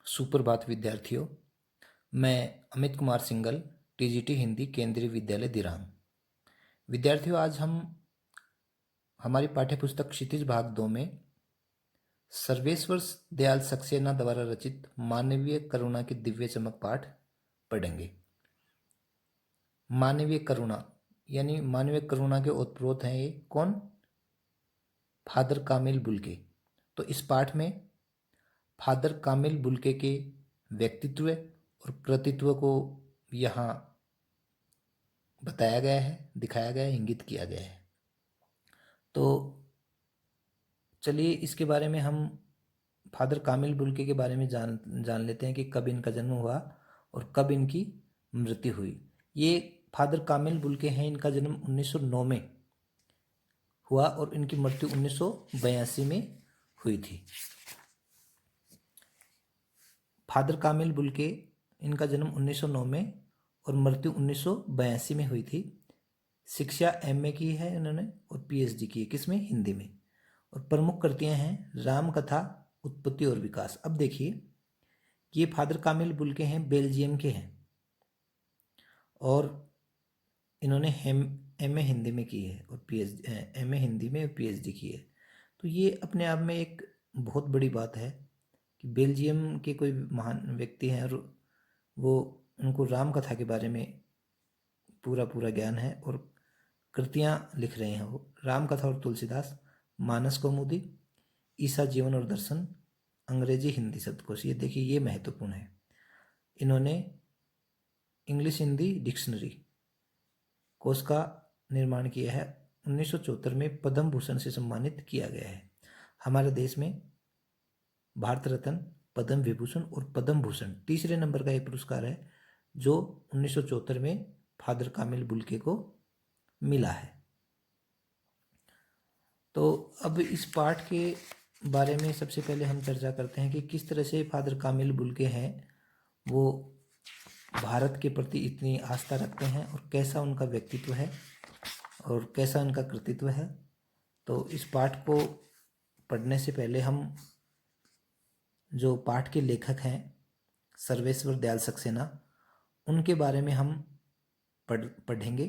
सुप्रभात विद्यार्थियों। मैं अमित कुमार सिंगल, टीजीटी हिंदी, केंद्रीय विद्यालय दिरांग। विद्यार्थियों, आज हम हमारी पाठ्यपुस्तक क्षितिज भाग 2 में सर्वेश्वर दयाल सक्सेना द्वारा रचित मानवीय करुणा की दिव्य चमक पाठ पढ़ेंगे। मानवीय करुणा यानी मानवीय करुणा के ओतप्रोत हैं ये कौन? फादर कामिल बुल्के। तो इस पाठ में फादर कामिल बुल्के के व्यक्तित्व और कृतित्व को यहाँ बताया गया है, दिखाया गया है, इंगित किया गया है। तो चलिए इसके बारे में हम फादर कामिल बुल्के के बारे में जान लेते हैं कि कब इनका जन्म हुआ और कब इनकी मृत्यु हुई। ये फादर कामिल बुल्के हैं, इनका जन्म 1909 में हुआ और इनकी मृत्यु 1982 में हुई थी। फादर कामिल बुल्के, इनका जन्म 1909 में और मृत्यु 1982 में हुई थी। शिक्षा एमए की है इन्होंने और पीएचडी की है, किसमें? हिंदी में। और प्रमुख कृतियां हैं राम कथा, उत्पत्ति और विकास। अब देखिए कि ये फादर कामिल बुल्के हैं, बेल्जियम के हैं और इन्होंने एमए हिंदी में की है और एमए हिंदी में और पीएचडी की है। तो ये अपने आप में एक बहुत बड़ी बात है कि बेल्जियम के कोई महान व्यक्ति हैं और वो उनको राम कथा के बारे में पूरा ज्ञान है और कृतियाँ लिख रहे हैं। वो राम कथा और तुलसीदास, मानस कौमुदी, ईसा जीवन और दर्शन, अंग्रेजी हिंदी शब्दकोश। ये देखिए, ये महत्वपूर्ण है। इन्होंने इंग्लिश हिंदी डिक्शनरी कोश का निर्माण किया है। 1974 में पद्म भूषण से सम्मानित किया गया है। हमारे देश में भारत रत्न, पद्म विभूषण और पद्म भूषण तीसरे नंबर का एक पुरस्कार है जो 1974 में फादर कामिल बुल्के को मिला है। तो अब इस पाठ के बारे में सबसे पहले हम चर्चा करते हैं कि किस तरह से फादर कामिल बुल्के हैं वो भारत के प्रति इतनी आस्था रखते हैं और कैसा उनका व्यक्तित्व है और कैसा उनका कृतित्व है। तो इस पाठ को पढ़ने से पहले हम जो पाठ के लेखक हैं सर्वेश्वर दयाल सक्सेना, उनके बारे में हम पढ़ेंगे।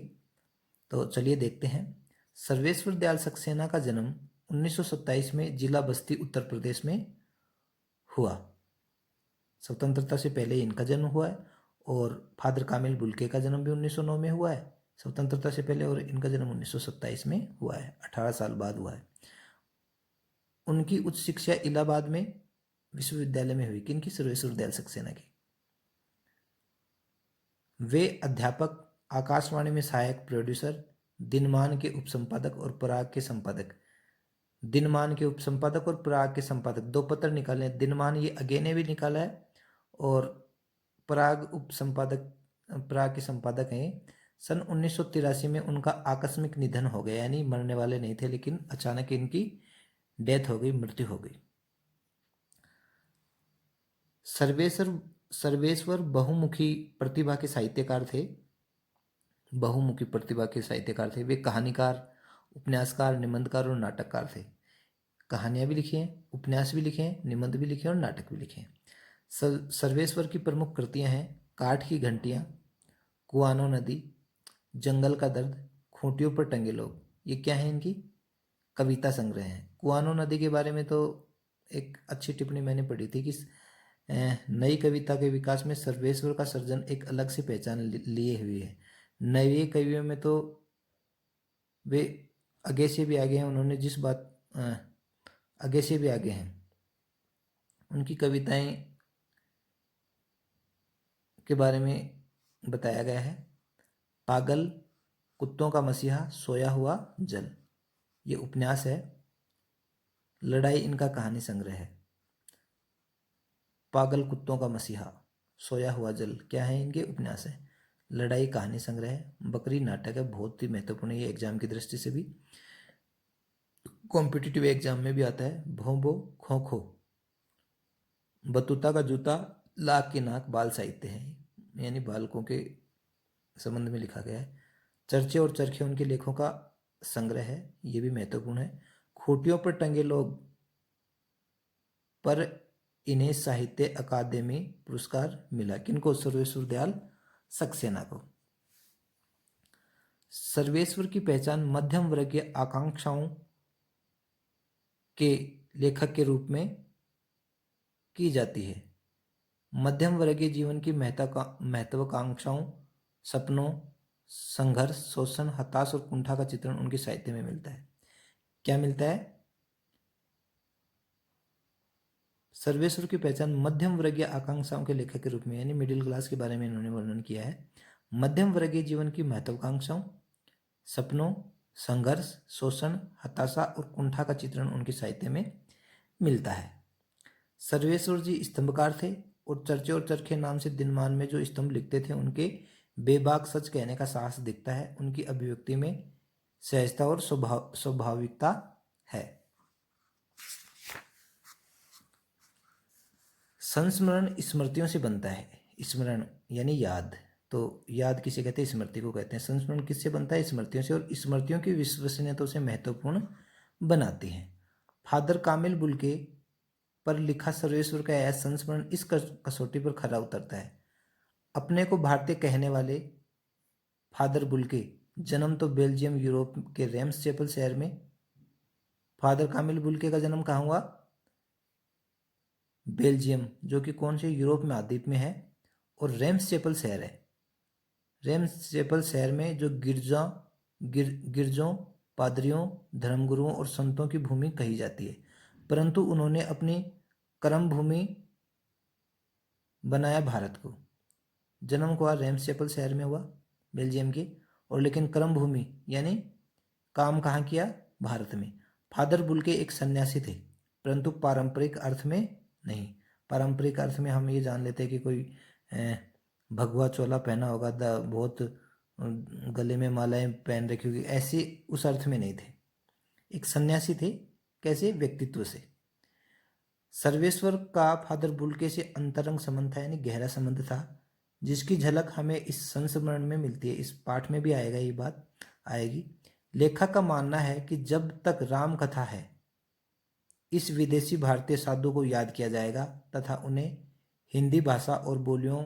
तो चलिए देखते हैं। सर्वेश्वर दयाल सक्सेना का जन्म 1927 में जिला बस्ती, उत्तर प्रदेश में हुआ। स्वतंत्रता से पहले इनका जन्म हुआ है और फादर कामिल बुल्के का जन्म भी 1909 में हुआ है, स्वतंत्रता से पहले, और इनका जन्म 1927 में हुआ है, 18 साल बाद हुआ है। उनकी उच्च शिक्षा इलाहाबाद में विश्वविद्यालय में हुई। किनकी? सर्वेश्वर दयाल सक्सेना की। वे अध्यापक, आकाशवाणी में सहायक प्रोड्यूसर, दिनमान के उपसंपादक और पराग के संपादक। दिनमान के उपसंपादक और पराग के संपादक, दो पत्र निकाले। दिनमान ये अगे ने भी निकाला है और पराग उपसंपादक, पराग के संपादक हैं। सन 1983 में उनका आकस्मिक निधन हो गया, यानी मरने वाले नहीं थे लेकिन अचानक इनकी डेथ हो गई, मृत्यु हो गई। सर्वेश्वर बहुमुखी प्रतिभा के साहित्यकार थे। बहुमुखी प्रतिभा के साहित्यकार थे। वे कहानीकार, उपन्यासकार, निबंधकार और नाटककार थे। कहानियां भी लिखी हैं, उपन्यास भी लिखे हैं, निबंध भी लिखे हैं और नाटक भी लिखे हैं। सर्वेश्वर की प्रमुख कृतियां हैं काठ की घंटियां, कुआनो नदी, जंगल का दर्द, खूंटियों पर टंगे लोग। ये क्या है? इनकी कविता संग्रह है। कुआनो नदी के बारे में तो एक अच्छी टिप्पणी मैंने पढ़ी थी कि नई कविता के विकास में सर्वेश्वर का सर्जन एक अलग से पहचान लिए हुए है। नए कवियों में तो वे आगे से भी आगे हैं, उन्होंने जिस बात आगे से भी आगे हैं। उनकी कविताएं के बारे में बताया गया है। पागल, कुत्तों का मसीहा, सोया हुआ जल, ये उपन्यास है। लड़ाई इनका कहानी संग्रह है। पागल, कुत्तों का मसीहा, सोया हुआ जल क्या है? इनके उपन्यास है। लड़ाई कहानी संग्रह है। बकरी नाटक है, बहुत ही महत्वपूर्ण है ये एग्जाम की दृष्टि से भी, कॉम्पिटिटिव एग्जाम में भी आता है। भोंबो, खो खो, बतूता का जूता, लाख की नाक, बाल साहित्य है, यानी बालकों के संबंध में लिखा गया है। चर्चे और चरखे उनके लेखों का संग्रह है, ये भी महत्वपूर्ण है। खूंटियों पर टंगे लोग, पर इन्हें साहित्य अकादमी पुरस्कार मिला। किनको? सर्वेश्वर दयाल सक्सेना को। सर्वेश्वर की पहचान मध्यम वर्गीय आकांक्षाओं के लेखक के रूप में की जाती है। मध्यम वर्गीय जीवन की महत्वाकांक्षाओं, सपनों, संघर्ष, शोषण, हताश और कुंठा का चित्रण उनके साहित्य में मिलता है। क्या मिलता है? सर्वेश्वर की पहचान मध्यम वर्गीय आकांक्षाओं के लेखक के रूप में, यानी मिडिल क्लास के बारे में इन्होंने वर्णन किया है। मध्यम वर्गीय जीवन की महत्वाकांक्षाओं, सपनों, संघर्ष, शोषण, हताशा और कुंठा का चित्रण उनके साहित्य में मिलता है। सर्वेश्वर जी स्तंभकार थे और चर्चे और चरखे नाम से दिनमान में जो स्तंभ लिखते थे उनके बेबाक सच कहने का साहस दिखता है। उनकी अभिव्यक्ति में सहजता और स्वाभाविकता है। संस्मरण स्मृतियों से बनता है। स्मरण यानी याद, तो याद किसे कहते हैं? स्मृति को कहते हैं। संस्मरण किससे बनता है? स्मृतियों से, और स्मृतियों की विश्वसनीयता से महत्वपूर्ण बनाती हैं। फादर कामिल बुल्के पर लिखा सर्वेश्वर का यह संस्मरण इस कसौटी पर खरा उतरता है। अपने को भारतीय कहने वाले फादर बुल्के जन्म तो बेल्जियम यूरोप के रेम्स चैपल शहर में। फादर कामिल बुल्के का जन्म कहाँ हुआ? बेल्जियम, जो कि कौन से यूरोप में महाद्वीप में है, और रेम्स चैपल शहर है। रेम्स चैपल शहर में जो गिरजों, पादरियों, धर्मगुरुओं और संतों की भूमि कही जाती है, परंतु उन्होंने अपनी कर्म भूमि बनाया भारत को। जन्म हुआ रेम्स चैपल शहर में हुआ, बेल्जियम के, और लेकिन कर्म भूमि यानी काम कहाँ किया? भारत में। फादर बुल्के एक सन्यासी थे, परंतु पारंपरिक अर्थ में नहीं। पारंपरिक अर्थ में हम ये जान लेते हैं कि कोई भगवा चोला पहना होगा, बहुत गले में मालाएं पहन रखी होगी, ऐसे उस अर्थ में नहीं थे। एक सन्यासी थे। कैसे? व्यक्तित्व से। सर्वेश्वर का फादर बुल्के से अंतरंग संबंध था, यानी गहरा संबंध था, जिसकी झलक हमें इस संस्मरण में मिलती है। इस पाठ में भी आएगा, ये बात आएगी। लेखक का मानना है कि जब तक राम कथा है, इस विदेशी भारतीय साधु को याद किया जाएगा तथा उन्हें हिंदी भाषा और बोलियों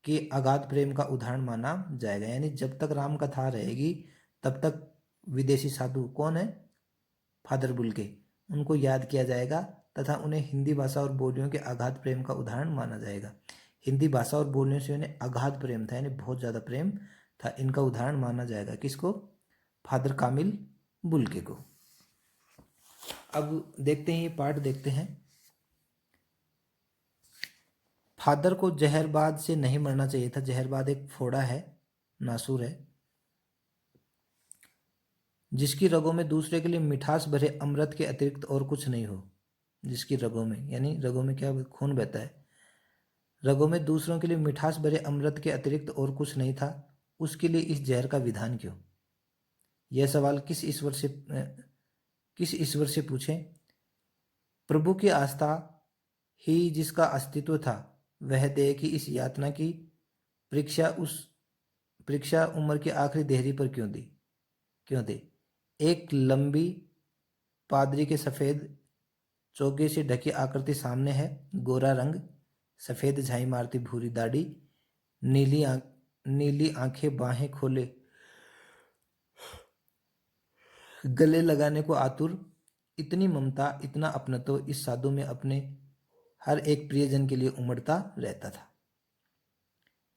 के अगाध प्रेम का उदाहरण माना जाएगा। यानी जब तक राम कथा रहेगी तब तक विदेशी साधु कौन है? फादर बुल्के, उनको याद किया जाएगा तथा उन्हें हिंदी भाषा और बोलियों के अगाध प्रेम का उदाहरण माना जाएगा। हिंदी भाषा और बोलियों से उन्हें अगाध प्रेम था, यानी बहुत ज़्यादा प्रेम था। इनका उदाहरण माना जाएगा। किसको? फादर कामिल बुल्के को। अब देखते हैं, ये पाठ देखते हैं। फादर को जहरबाद से नहीं मरना चाहिए था। जहरबाद एक फोड़ा है, नासूर है, जिसकी रगों में दूसरे के लिए मिठास भरे अमृत के अतिरिक्त और कुछ नहीं हो। जिसकी रगों में, यानी रगों में क्या? खून बहता है। रगों में दूसरों के लिए मिठास भरे अमृत के अतिरिक्त और कुछ नहीं था, उसके लिए इस जहर का विधान क्यों? यह सवाल किस ईश्वर से पूछें? प्रभु की आस्था ही जिसका अस्तित्व था, वह देह की इस यातना की परीक्षा उम्र की आखिरी देहरी पर क्यों दे? एक लंबी पादरी के सफेद चोगे से ढकी आकृति सामने है। गोरा रंग, सफेद झाई मारती भूरी दाढ़ी, नीली आंखें, बाहें खोले गले लगाने को आतुर, इतनी ममता, इतना अपनत्व इस साधु में अपने हर एक प्रियजन के लिए उमड़ता रहता था।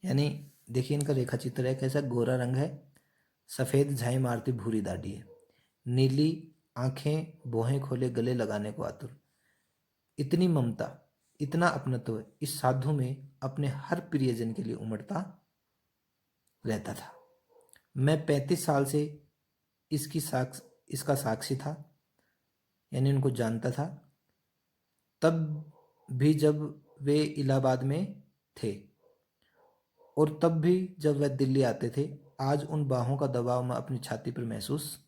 यानी देखिए, इनका रेखा चित्र है कैसा। गोरा रंग है, सफेद झाई मारती भूरी दाढ़ी है, नीली आंखें, बोहें खोले गले लगाने को आतुर, इतनी ममता, इतना अपनत्व इस साधु में अपने हर प्रियजन के लिए उमड़ता रहता था। मैं 35 साल से इसका साक्षी था, यानी उनको जानता था, तब भी जब वे इलाहाबाद में थे और तब भी जब वह दिल्ली आते थे। आज उन बाहों का दबाव मैं अपनी छाती पर महसूस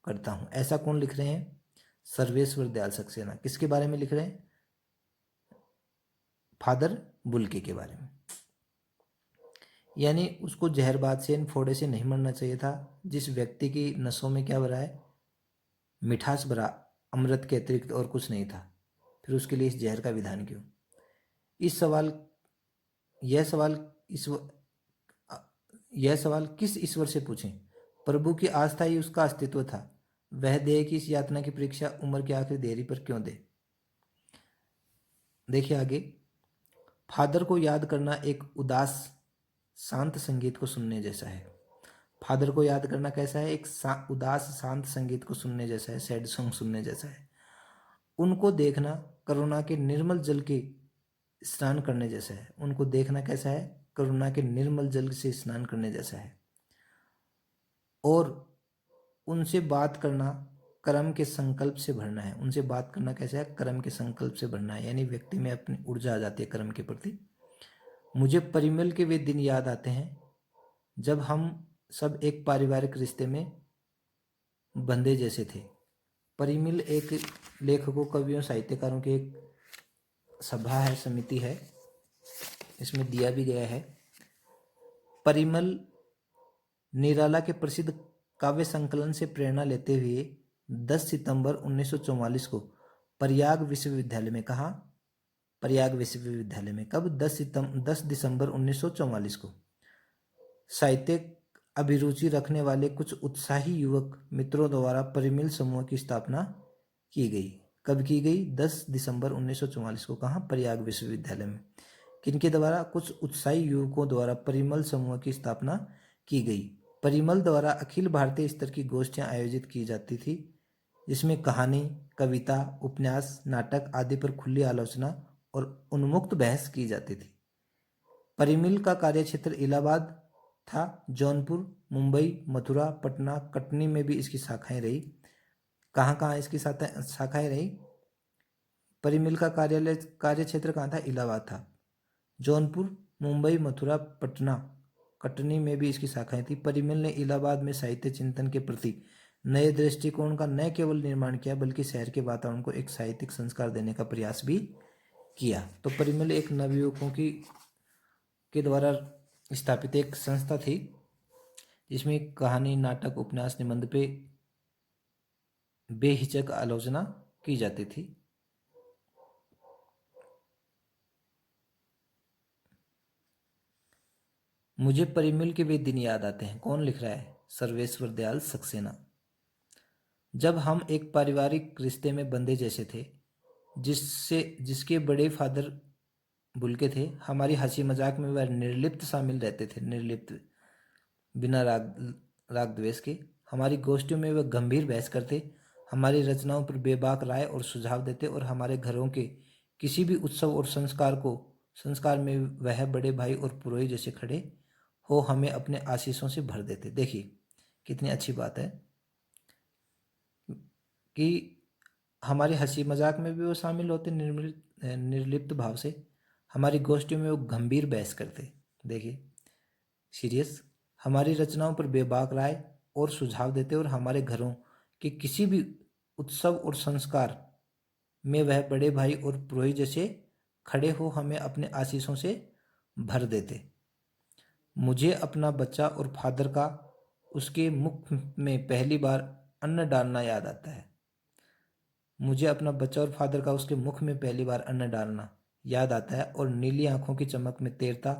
करता हूँ। ऐसा कौन लिख रहे हैं? सर्वेश्वर दयाल सक्सेना। किसके बारे में लिख रहे हैं? फादर बुल्के के बारे में। यानी उसको जहरबाद से, इन फोड़े से नहीं मरना चाहिए था। जिस व्यक्ति की नसों में क्या भरा है? मिठास भरा, अमृत के अतिरिक्त और कुछ नहीं था। फिर उसके लिए इस जहर का विधान क्यों? इस सवाल यह सवाल इस यह सवाल किस ईश्वर से पूछें? प्रभु की आस्था ही उसका अस्तित्व था। वह देह की इस यातना की परीक्षा उम्र की आखिरी देरी पर क्यों दे? देखिए आगे, फादर को याद करना एक उदास शांत संगीत को सुनने जैसा है। फादर को याद करना कैसा है? एक उदास शांत संगीत को सुनने जैसा है, सैड सॉन्ग सुनने जैसा है। उनको देखना करुणा के निर्मल जल के स्नान करने जैसा है। उनको देखना कैसा है? करुणा के निर्मल जल से स्नान करने जैसा है। और उनसे बात करना कर्म के संकल्प से भरना है। उनसे बात करना कैसा है? कर्म के संकल्प से भरना है, यानी व्यक्ति में अपनी ऊर्जा आ जाती है कर्म के प्रति। मुझे परिमल के वे दिन याद आते हैं जब हम सब एक पारिवारिक रिश्ते में बंधे जैसे थे। परिमल एक लेखकों, कवियों, साहित्यकारों की एक सभा है, समिति है, इसमें दिया भी गया है। परिमल निराला के प्रसिद्ध काव्य संकलन से प्रेरणा लेते हुए 10 सितंबर 1944 को प्रयाग विश्वविद्यालय में, कहा? प्रयाग विश्वविद्यालय में। कब? 10 दिसंबर 1944 को साहित्यिक अभिरुचि रखने वाले कुछ उत्साही युवक मित्रों द्वारा परिमल समूह की स्थापना की गई। कब की गई? 10 दिसंबर 1944 को। कहाँ? प्रयाग विश्वविद्यालय में। किनके द्वारा? कुछ उत्साही युवकों द्वारा परिमल समूह की स्थापना की गई। परिमल द्वारा अखिल भारतीय स्तर की गोष्ठियां आयोजित की जाती थी, जिसमें कहानी, कविता, उपन्यास, नाटक आदि पर खुली आलोचना और उन्मुक्त बहस की जाती थी। परिमल का कार्यक्षेत्र इलाहाबाद था। जौनपुर, मुंबई, मथुरा, पटना, कटनी में भी इसकी शाखाएं रही। कहाँ कहाँ इसकी शाखाएं रही? परिमल का कार्यक्षेत्र कहाँ था? इलाहाबाद था। जौनपुर, मुंबई, मथुरा, पटना, कटनी में भी इसकी शाखाएं थी। परिमल ने इलाहाबाद में साहित्य चिंतन के प्रति नए दृष्टिकोण का न केवल निर्माण किया, बल्कि शहर के वातावरण को एक साहित्यिक संस्कार देने का प्रयास भी किया। तो परिमल एक नवयुवकों के द्वारा स्थापित एक संस्था थी, जिसमें कहानी, नाटक, उपन्यास, निबंध पे बेहिचक आलोचना की जाती थी। मुझे परिमल के वे दिन याद आते हैं। कौन लिख रहा है? सर्वेश्वर दयाल सक्सेना। जब हम एक पारिवारिक रिश्ते में बंधे जैसे थे, जिसके बड़े फादर बुल्के थे। हमारी हंसी मजाक में वह निर्लिप्त शामिल रहते थे, निर्लिप्त, बिना राग द्वेष के। हमारी गोष्ठियों में वह गंभीर बहस करते, हमारी रचनाओं पर बेबाक राय और सुझाव देते, और हमारे घरों के किसी भी उत्सव और संस्कार में वह बड़े भाई और पुरोहित जैसे खड़े हो हमें अपने आशीषों से भर देते। देखिए कितनी अच्छी बात है कि हमारी हंसी मजाक में भी वो शामिल होते निर्लिप्त भाव से। हमारी गोष्ठियों में वो गंभीर बहस करते, देखिए सीरियस। हमारी रचनाओं पर बेबाक राय और सुझाव देते, और हमारे घरों के किसी भी उत्सव और संस्कार में वह बड़े भाई और पुरोहित जैसे खड़े हो हमें अपने आशीषों से भर देते। मुझे अपना बच्चा और फादर का उसके मुख में पहली बार अन्न डालना याद आता है। मुझे अपना बच्चा और फादर का उसके मुख में पहली बार अन्न डालना याद आता है, और नीली आंखों की चमक में तैरता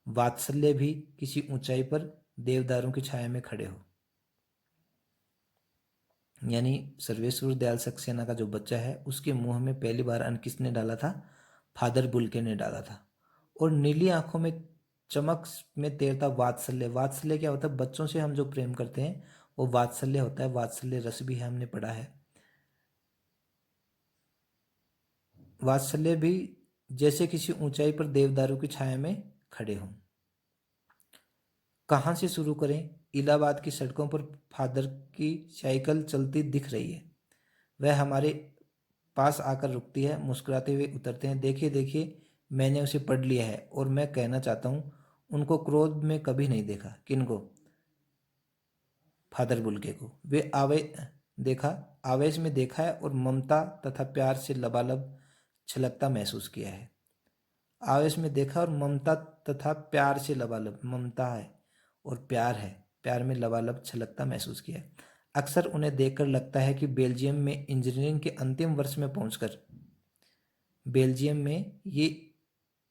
वात्सल्य भी किसी ऊंचाई पर देवदारों की छाया में खड़े हो। यानी सर्वेश्वर दयाल सक्सेना का जो बच्चा है, उसके मुंह में पहली बार अन्न किसने डाला था? फादर बुल्के ने डाला था। और नीली आंखों में चमक में तैरता वात्सल्य। वात्सल्य क्या होता है? बच्चों से हम जो प्रेम करते हैं वो वात्सल्य होता है। वात्सल्य रस भी है, हमने पढ़ा है। वात्सल्य भी जैसे किसी ऊंचाई पर देवदारू की छाया में खड़े हों। कहाँ से शुरू करें? इलाहाबाद की सड़कों पर फादर की साइकिल चलती दिख रही है। वह हमारे पास आकर रुकती है, मुस्कुराते हुए उतरते हैं। देखिए देखिए, मैंने उसे पढ़ लिया है, और मैं कहना चाहता हूँ उनको क्रोध में कभी नहीं देखा। किनको? फादर बुल्के को। वे आवेश में देखा है, और ममता तथा प्यार से लबालब छलकता महसूस किया है। आवेश में देखा और ममता तथा प्यार से लबालब, ममता है और प्यार है, प्यार में लबालब छलकता महसूस किया है। अक्सर उन्हें देखकर लगता है कि बेल्जियम में इंजीनियरिंग के अंतिम वर्ष में पहुंचकर बेल्जियम में ये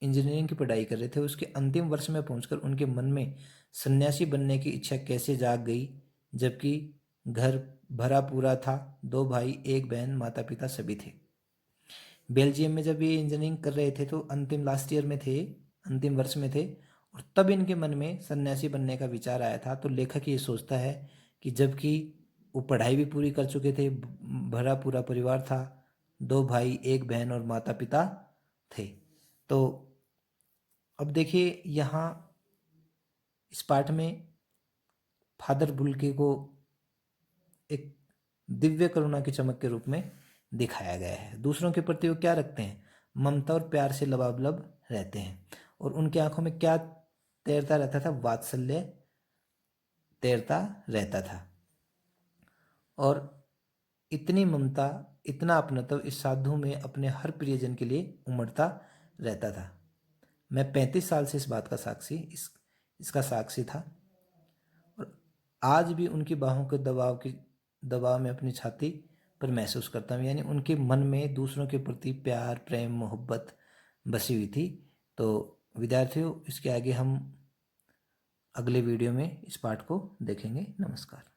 इंजीनियरिंग की पढ़ाई कर रहे थे। उसके अंतिम वर्ष में पहुंचकर उनके मन में सन्यासी बनने की इच्छा कैसे जाग गई, जबकि घर भरा पूरा था, 2 भाई 1 बहन, माता पिता सभी थे। बेल्जियम में जब ये इंजीनियरिंग कर रहे थे तो अंतिम लास्ट ईयर में थे, अंतिम वर्ष में थे, और तब इनके मन में सन्यासी बनने का विचार आया था। तो लेखक ये सोचता है कि जबकि वो पढ़ाई भी पूरी कर चुके थे, भरा पूरा परिवार था, 2 भाई 1 बहन और माता पिता थे। तो अब देखिए यहाँ इस पाठ में फादर बुल्के को एक दिव्य करुणा की चमक के रूप में दिखाया गया है। दूसरों के प्रति वो क्या रखते हैं, ममता और प्यार से लबालब रहते हैं, और उनकी आंखों में क्या तैरता रहता था, वात्सल्य तैरता रहता था। और इतनी ममता, इतना अपनत्व इस साधु में अपने हर प्रियजन के लिए उमड़ता रहता था। मैं 35 साल से इस बात का साक्षी इसका साक्षी था, और आज भी उनकी बाहों के दबाव में अपनी छाती पर महसूस करता हूँ। यानी उनके मन में दूसरों के प्रति प्यार, प्रेम, मोहब्बत बसी हुई थी। तो विद्यार्थियों, इसके आगे हम अगले वीडियो में इस पाठ को देखेंगे। नमस्कार।